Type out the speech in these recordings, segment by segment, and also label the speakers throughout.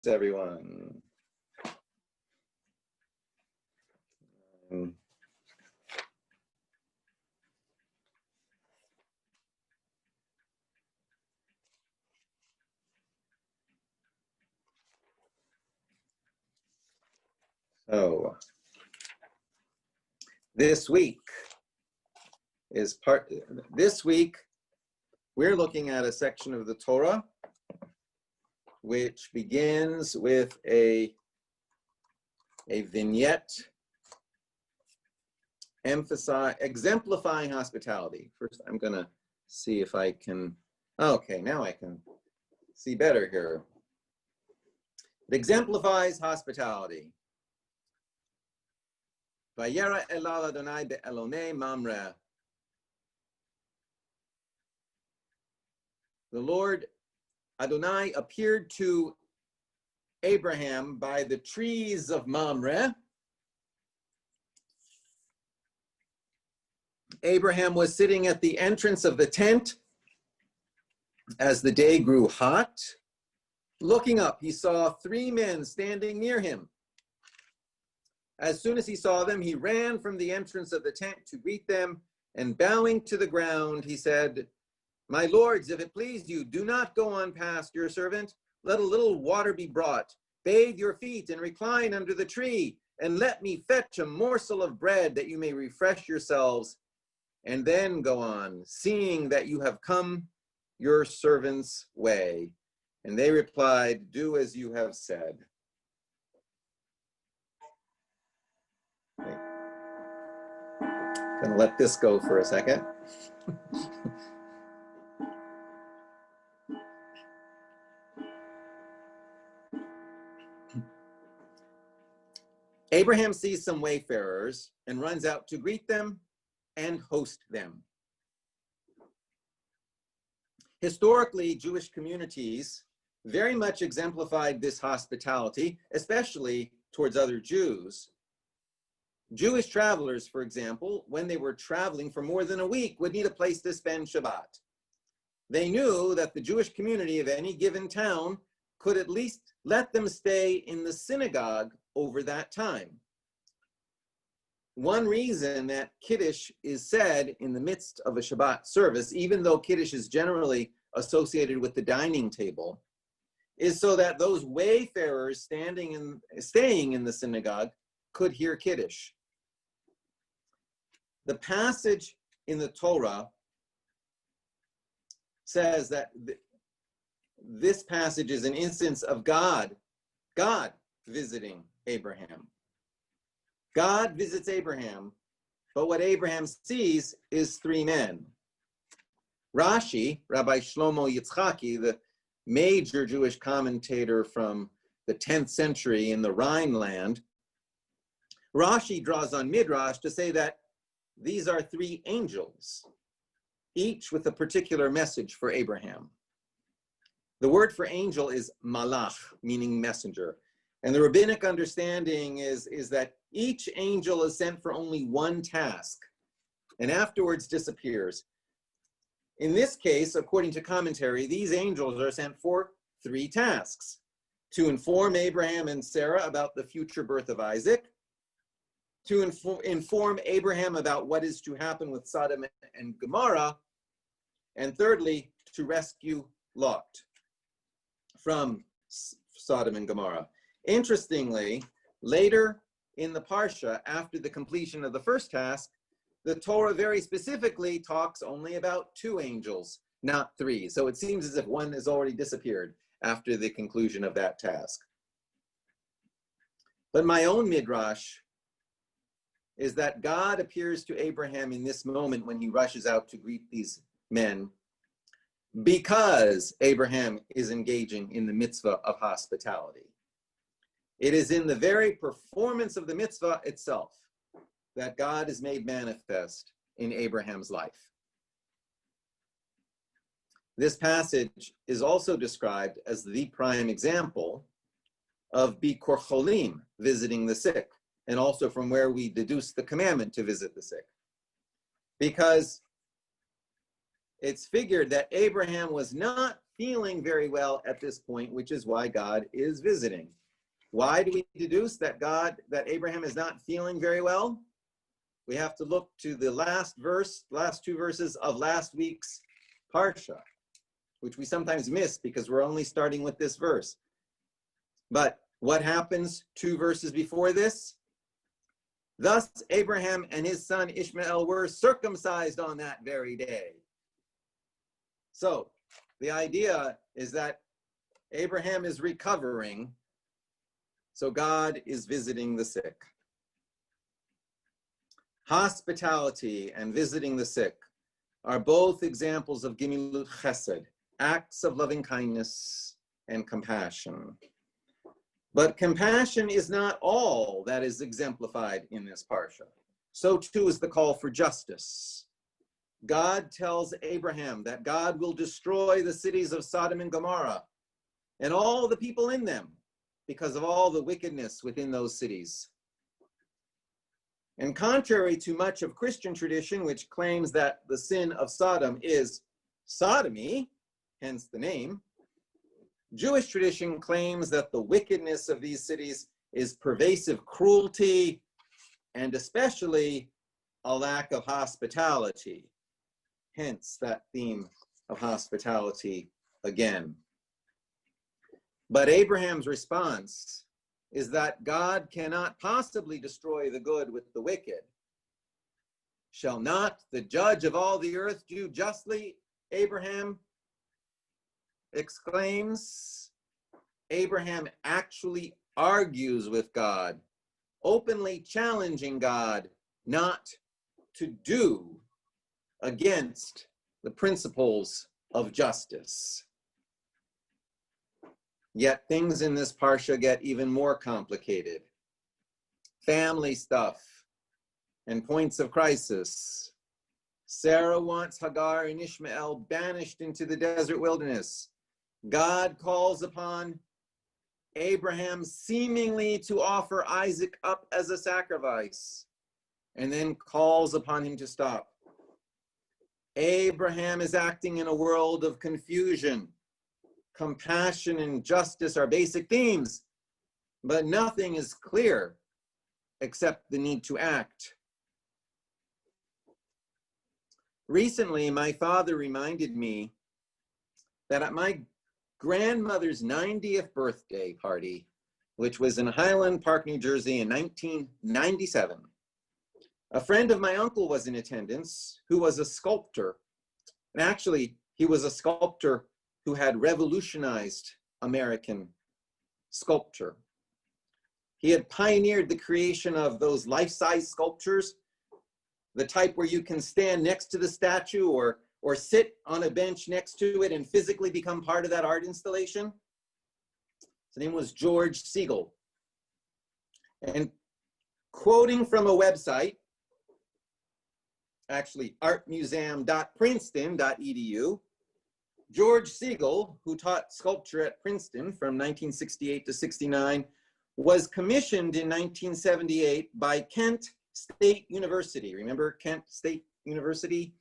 Speaker 1: everyone. So this week we're looking at a section of the Torah which begins with a vignette exemplifying hospitality. First, I'm going to see if I can, okay, now I can see better here. It exemplifies hospitality. Vayera elal Adonai be'elonei Mamre. The Lord Adonai appeared to Abraham by the trees of Mamre. Abraham was sitting at the entrance of the tent as the day grew hot. Looking up, he saw 3 men standing near him. As soon as he saw them, he ran from the entrance of the tent to greet them, and bowing to the ground, he said, "My lords, if it please you, do not go on past your servant. Let a little water be brought. Bathe your feet and recline under the tree, and let me fetch a morsel of bread that you may refresh yourselves, and then go on, seeing that you have come your servant's way." And they replied, "Do as you have said." Okay. Gonna let this go for a second. Abraham sees some wayfarers and runs out to greet them and host them. Historically, Jewish communities very much exemplified this hospitality, especially towards other Jews. Jewish travelers, for example, when they were traveling for more than a week, would need a place to spend Shabbat. They knew that the Jewish community of any given town could at least let them stay in the synagogue over that time. One reason that Kiddush is said in the midst of a Shabbat service, even though Kiddush is generally associated with the dining table, is so that those wayfarers staying in the synagogue could hear Kiddush. The passage in the Torah says that this passage is an instance of God visiting Abraham. God visits Abraham, but what Abraham sees is 3 men. Rashi, Rabbi Shlomo Yitzchaki, the major Jewish commentator from the 10th century in the Rhineland, Rashi draws on Midrash to say that these are 3 angels, each with a particular message for Abraham. The word for angel is malach, meaning messenger. And the rabbinic understanding is that each angel is sent for only one task and afterwards disappears. In this case, according to commentary, these angels are sent for 3 tasks: to inform Abraham and Sarah about the future birth of Isaac, to inform Abraham about what is to happen with Sodom and Gomorrah, and thirdly, to rescue Lot from Sodom and Gomorrah. Interestingly, later in the Parsha, after the completion of the first task, the Torah very specifically talks only about 2 angels, not 3. So it seems as if one has already disappeared after the conclusion of that task. But my own midrash is that God appears to Abraham in this moment when he rushes out to greet these men, because Abraham is engaging in the mitzvah of hospitality. It is in the very performance of the mitzvah itself that God is made manifest in Abraham's life. This passage is also described as the prime example of Bikor Cholim, visiting the sick, and also from where we deduce the commandment to visit the sick. Because it's figured that Abraham was not feeling very well at this point, which is why God is visiting. Why do we deduce that Abraham is not feeling very well? We have to look to the last two verses of last week's Parsha, which we sometimes miss because we're only starting with this verse. But what happens 2 verses before this? Thus Abraham and his son Ishmael were circumcised on that very day. So the idea is that Abraham is recovering, so God is visiting the sick. Hospitality and visiting the sick are both examples of gimilut chesed, acts of loving kindness and compassion. But compassion is not all that is exemplified in this parsha. So too is the call for justice. God tells Abraham that God will destroy the cities of Sodom and Gomorrah and all the people in them because of all the wickedness within those cities. And contrary to much of Christian tradition, which claims that the sin of Sodom is sodomy, hence the name, Jewish tradition claims that the wickedness of these cities is pervasive cruelty and especially a lack of hospitality. Hence that theme of hospitality again. But Abraham's response is that God cannot possibly destroy the good with the wicked. Shall not the judge of all the earth do justly? Abraham exclaims. Abraham actually argues with God, openly challenging God not to do against the principles of justice. Yet things in this parsha get even more complicated. Family stuff and points of crisis. Sarah wants Hagar and Ishmael banished into the desert wilderness. God calls upon Abraham seemingly to offer Isaac up as a sacrifice, and then calls upon him to stop. Abraham is acting in a world of confusion. Compassion and justice are basic themes, but nothing is clear except the need to act. Recently, my father reminded me that at my grandmother's 90th birthday party, which was in Highland Park, New Jersey in 1997, a friend of my uncle was in attendance who was a sculptor. And actually, he was a sculptor who had revolutionized American sculpture. He had pioneered the creation of those life-size sculptures, the type where you can stand next to the statue or sit on a bench next to it and physically become part of that art installation. His name was George Siegel. And quoting from a website, actually artmuseum.princeton.edu, George Siegel, who taught sculpture at Princeton from 1968 to 69, was commissioned in 1978 by Kent State University. Remember Kent State University?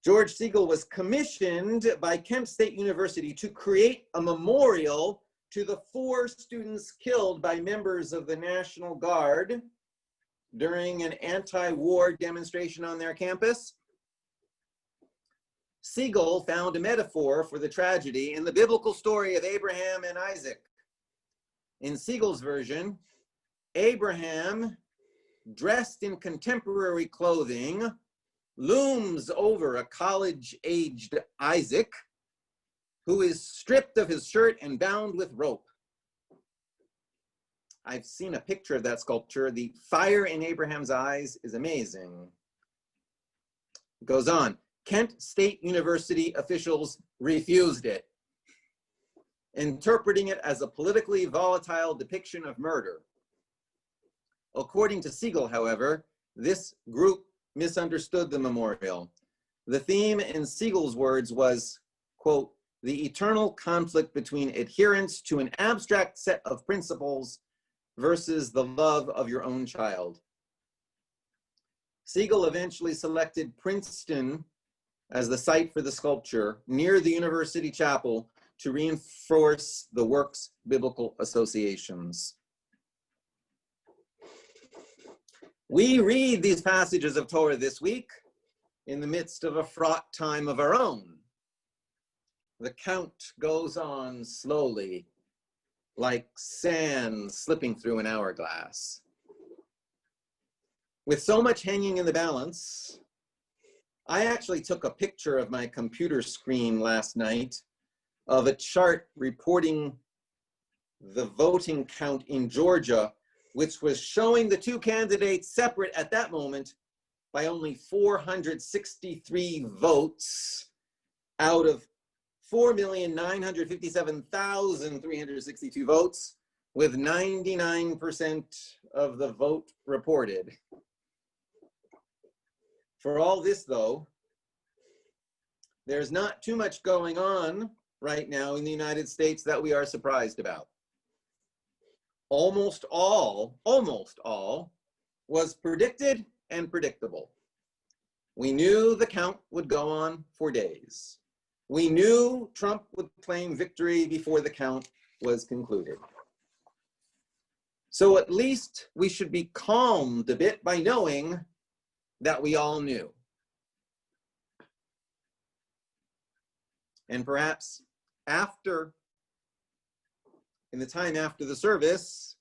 Speaker 1: George Siegel was commissioned by Kent State University to create a memorial to the 4 students killed by members of the National Guard during an anti-war demonstration on their campus. Siegel found a metaphor for the tragedy in the biblical story of Abraham and Isaac. In Siegel's version, Abraham, dressed in contemporary clothing, looms over a college-aged Isaac, who is stripped of his shirt and bound with rope. I've seen a picture of that sculpture. The fire in Abraham's eyes is amazing. It goes on. Kent State University officials refused it, interpreting it as a politically volatile depiction of murder. According to Siegel, however, this group misunderstood the memorial. The theme in Siegel's words was, quote, the eternal conflict between adherence to an abstract set of principles versus the love of your own child. Siegel eventually selected Princeton as the site for the sculpture near the University Chapel to reinforce the work's biblical associations. We read these passages of Torah this week in the midst of a fraught time of our own. The count goes on slowly, like sand slipping through an hourglass. With so much hanging in the balance, I actually took a picture of my computer screen last night of a chart reporting the voting count in Georgia, which was showing the two candidates separate at that moment by only 463 votes out of 4,957,362 votes, with 99% of the vote reported. For all this, though, there's not too much going on right now in the United States that we are surprised about. Almost all was predicted and predictable. We knew the count would go on for days. We knew Trump would claim victory before the count was concluded. So at least we should be calmed a bit by knowing that we all knew. And perhaps in the time after the service,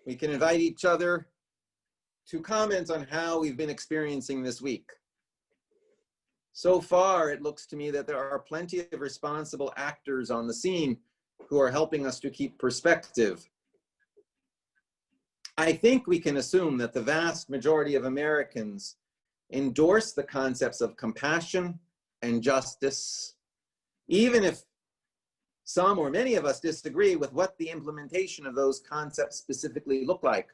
Speaker 1: we can invite each other to comment on how we've been experiencing this week. So far, it looks to me that there are plenty of responsible actors on the scene who are helping us to keep perspective. I think we can assume that the vast majority of Americans endorse the concepts of compassion and justice, even if some or many of us disagree with what the implementation of those concepts specifically look like.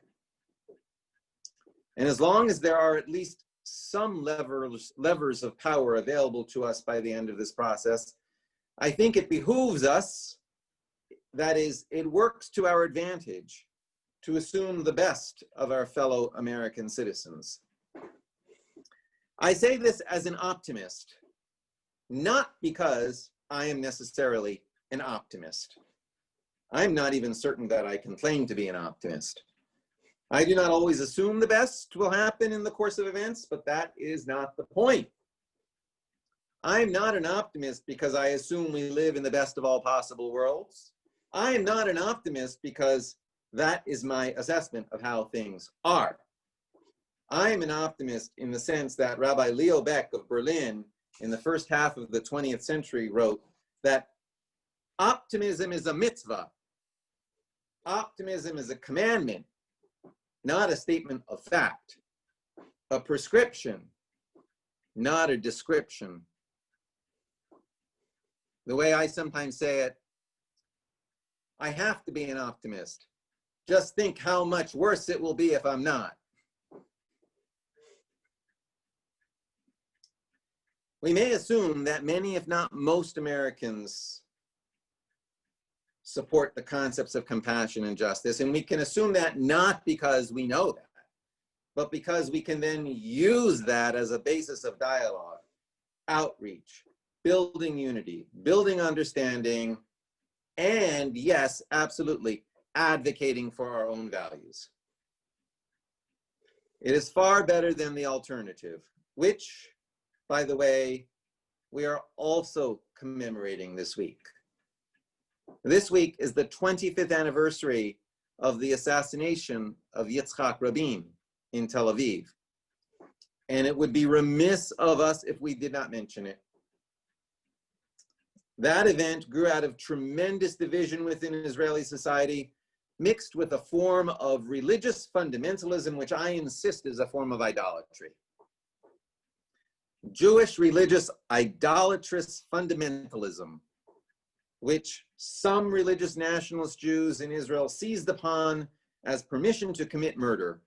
Speaker 1: And as long as there are at least some levers of power available to us by the end of this process, I think it behooves us, that is, it works to our advantage, to assume the best of our fellow American citizens. I say this as an optimist, not because I am necessarily an optimist. I'm not even certain that I can claim to be an optimist. I do not always assume the best will happen in the course of events, but that is not the point. I'm not an optimist because I assume we live in the best of all possible worlds. I am not an optimist because that is my assessment of how things are. I am an optimist in the sense that Rabbi Leo Beck of Berlin in the first half of the 20th century wrote that optimism is a mitzvah. Optimism is a commandment, not a statement of fact, a prescription, not a description. The way I sometimes say it, I have to be an optimist. Just think how much worse it will be if I'm not. We may assume that many, if not most Americans, support the concepts of compassion and justice, and we can assume that not because we know that, but because we can then use that as a basis of dialogue, outreach, building unity, building understanding, and yes, absolutely, advocating for our own values. It is far better than the alternative, which, by the way, we are also commemorating this week. This week is the 25th anniversary of the assassination of Yitzhak Rabin in Tel Aviv. And it would be remiss of us if we did not mention it. That event grew out of tremendous division within Israeli society, mixed with a form of religious fundamentalism, which I insist is a form of idolatry. Jewish religious idolatrous fundamentalism, which some religious nationalist Jews in Israel seized upon as permission to commit murder,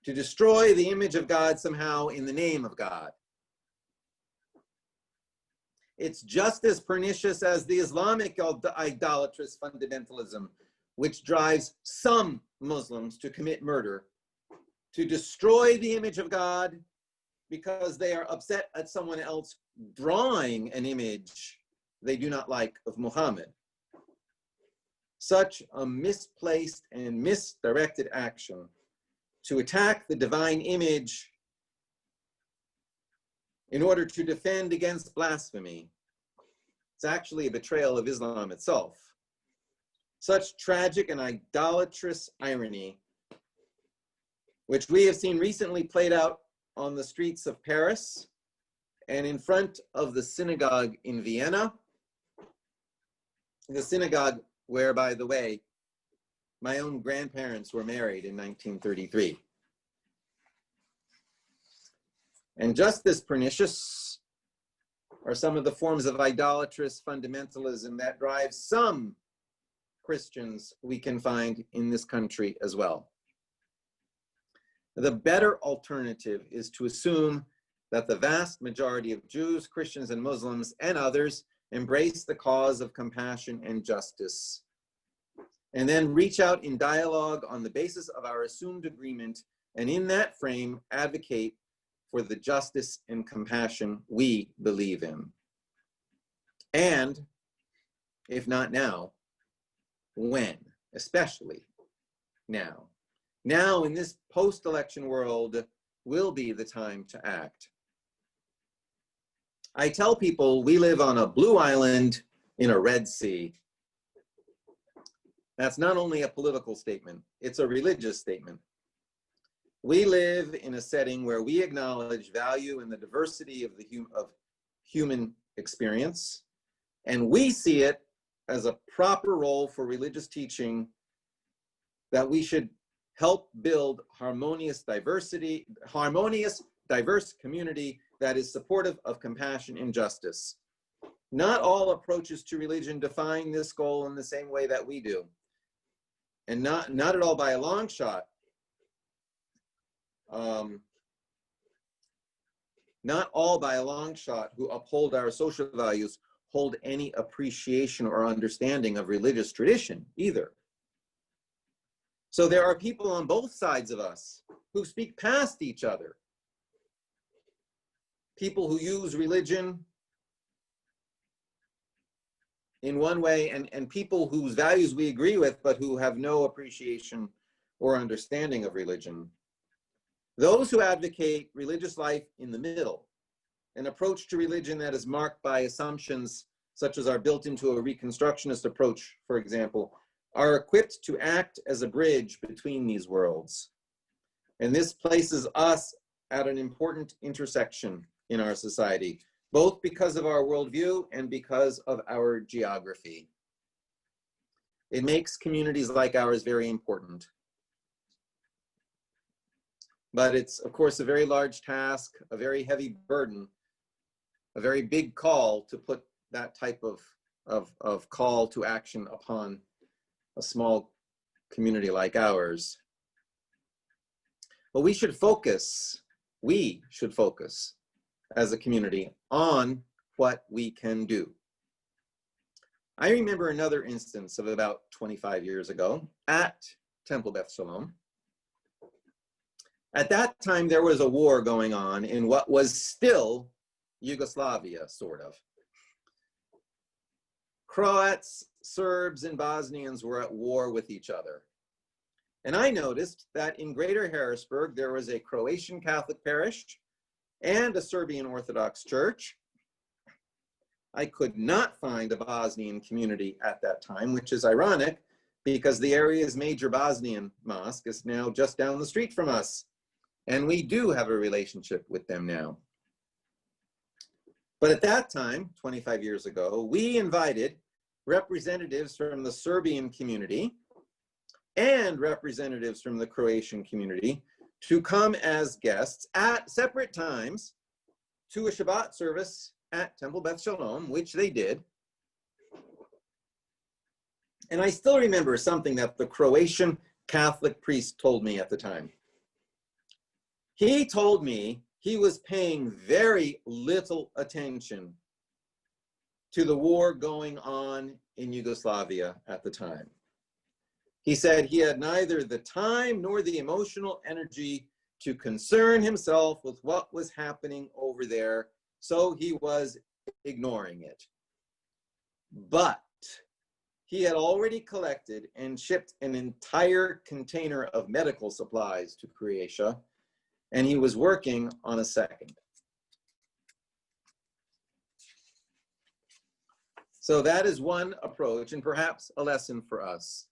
Speaker 1: to destroy the image of God somehow in the name of God. It's just as pernicious as the Islamic idolatrous fundamentalism, which drives some Muslims to commit murder, to destroy the image of God because they are upset at someone else drawing an image they do not like of Muhammad. Such a misplaced and misdirected action to attack the divine image in order to defend against blasphemy, it's actually a betrayal of Islam itself. Such tragic and idolatrous irony, which we have seen recently played out on the streets of Paris and in front of the synagogue in Vienna, the synagogue where, by the way, my own grandparents were married in 1933. And just as pernicious are some of the forms of idolatrous fundamentalism that drive some Christians we can find in this country as well. The better alternative is to assume that the vast majority of Jews, Christians, and Muslims, and others embrace the cause of compassion and justice, and then reach out in dialogue on the basis of our assumed agreement, and in that frame advocate for the justice and compassion we believe in. And if not now, when? Especially now. Now, in this post-election world, will be the time to act. I tell people we live on a blue island in a red sea. That's not only a political statement, it's a religious statement. We live in a setting where we acknowledge value in the diversity of human experience, and we see it as a proper role for religious teaching that we should help build harmonious, diverse community that is supportive of compassion and justice. Not all approaches to religion define this goal in the same way that we do. And not at all by a long shot. Not all by a long shot who uphold our social values hold any appreciation or understanding of religious tradition either. So there are people on both sides of us who speak past each other. People who use religion in one way, and people whose values we agree with, but who have no appreciation or understanding of religion. Those who advocate religious life in the middle, an approach to religion that is marked by assumptions such as are built into a Reconstructionist approach, for example, are equipped to act as a bridge between these worlds. And this places us at an important intersection in our society, both because of our worldview and because of our geography. It makes communities like ours very important. But it's, of course, a very large task, a very heavy burden, a very big call to put that type of call to action upon a small community like ours. But we should focus as a community on what we can do. I remember another instance of about 25 years ago at Temple Beth Shalom. At that time, there was a war going on in what was still Yugoslavia, sort of. Croats, Serbs, and Bosnians were at war with each other. And I noticed that in Greater Harrisburg, there was a Croatian Catholic parish and a Serbian Orthodox church. I could not find a Bosnian community at that time, which is ironic because the area's major Bosnian mosque is now just down the street from us. And we do have a relationship with them now. But at that time, 25 years ago, we invited representatives from the Serbian community and representatives from the Croatian community to come as guests at separate times to a Shabbat service at Temple Beth Shalom, which they did. And I still remember something that the Croatian Catholic priest told me at the time. He told me he was paying very little attention to the war going on in Yugoslavia at the time. He said he had neither the time nor the emotional energy to concern himself with what was happening over there, so he was ignoring it. But he had already collected and shipped an entire container of medical supplies to Croatia, and he was working on a second. So that is one approach, and perhaps a lesson for us.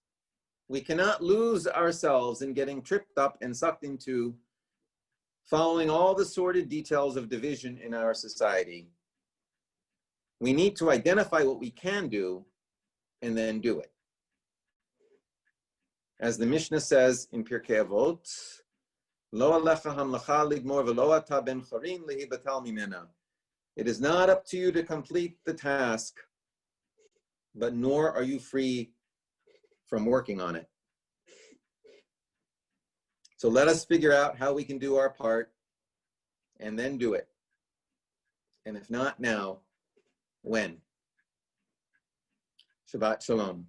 Speaker 1: We cannot lose ourselves in getting tripped up and sucked into following all the sordid details of division in our society. We need to identify what we can do and then do it. As the Mishnah says in Pirkei Avot, Lo alecha hamlacha ligmor v'lo ata ben chorin lehibatal mimena. It is not up to you to complete the task, but nor are you free from working on it. So let us figure out how we can do our part and then do it. And if not now, when? Shabbat Shalom.